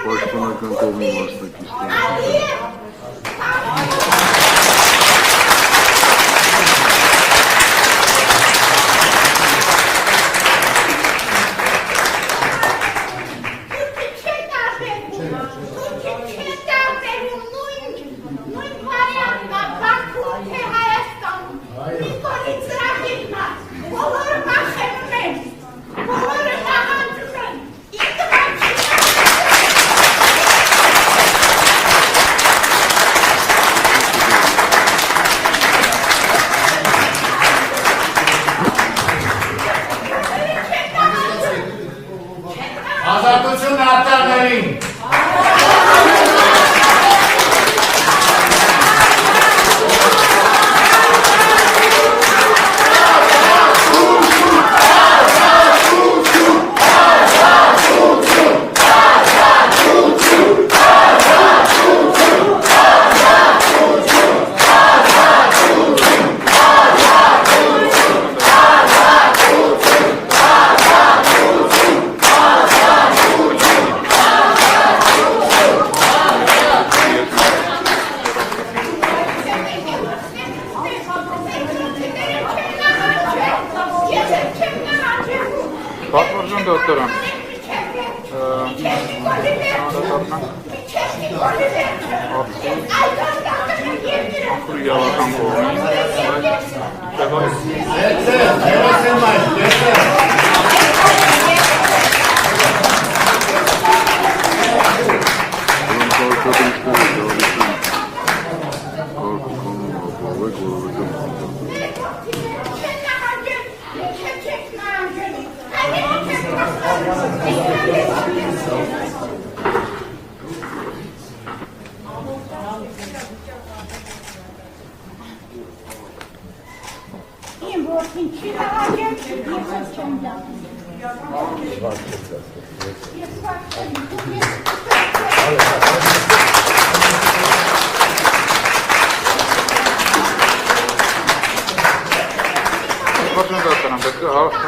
Պաշտպանական կողմի մասնակիցների Ազատություն արտարներին Պատվարժան դոկտորան, անկուր իրավական կողմի,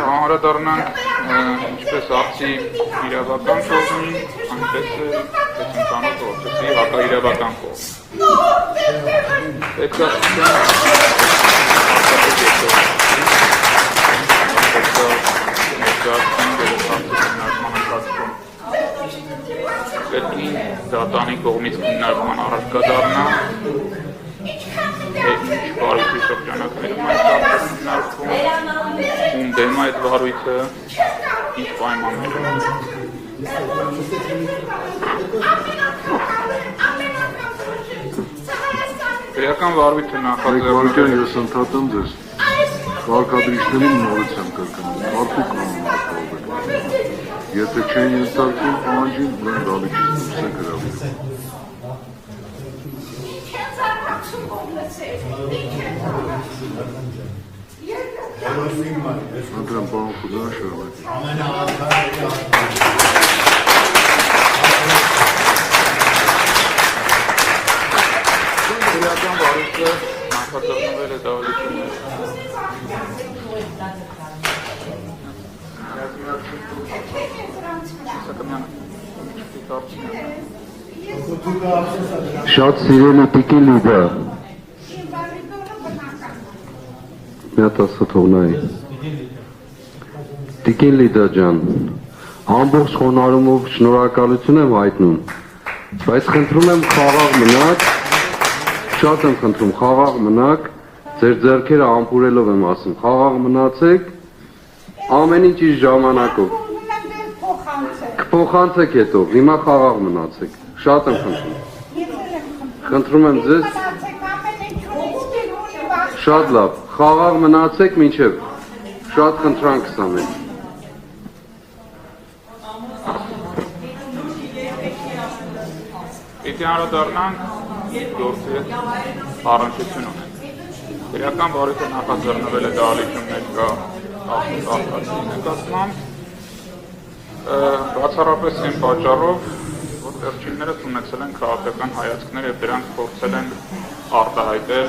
Հանրադառնանք ինչպես արտի իրավական կողմին, այնպես ընդհանուր պրոցեսի հակաիրավական կողմ։ Կրկին դատանի կողմից քննարկման առարկա դառնա, ինչ վարույթի շրջանակներում այդ քննարկվում, ում դեմ այդ վարույթը, ինչ պայմաններում։ Քրեական վարույթը նախաձեռնվել ես ընդհատեմ ձեզ կարգադրիչների նորություն կրկնում, արդյոք եթե չեն ենթարկվում պահանջին, ուրեմն դալիճից դուրս է գրավում։ Ընտրեմ պարոն Խուզյան շարունակի։ Քրեական վարույթը նախաձեռնվել է դալիճում։ Շատ սիրելի տիկին Լիդա, մի հատ ասա թողնայի, տիկին Լիդա ջան, ամբողջ խոնարհումով շնորհակալություն եմ հայտնում, բայց խնդրում եմ խաղաղ մնաք, շատ եմ խնդրում խաղաղ մնաք, ձեր ձեռքերը ամպուրելով եմ ասում, խաղաղ մնացեք, ամեն ինչ իր ժամանակով, կփոխանցեք հետո, հիմա խաղաղ մնացեք, շատ եմ խնդրում, խնդրում եմ ձեզ, շատ լավ, խաղաղ մնացեք մինչև, շատ խնդրանք կսանեք։ Պիտի անդրադառնանք գործի առնչություն ունեն։ Քրեական վարույթը նախաձեռնվել է դահլիճում ներկա նկատմամբ, բացառապես այն պատճառով, որ վերջիններս ունեցել են քաղաքական հայացքներ եւ դրանք փորձել են արտահայտել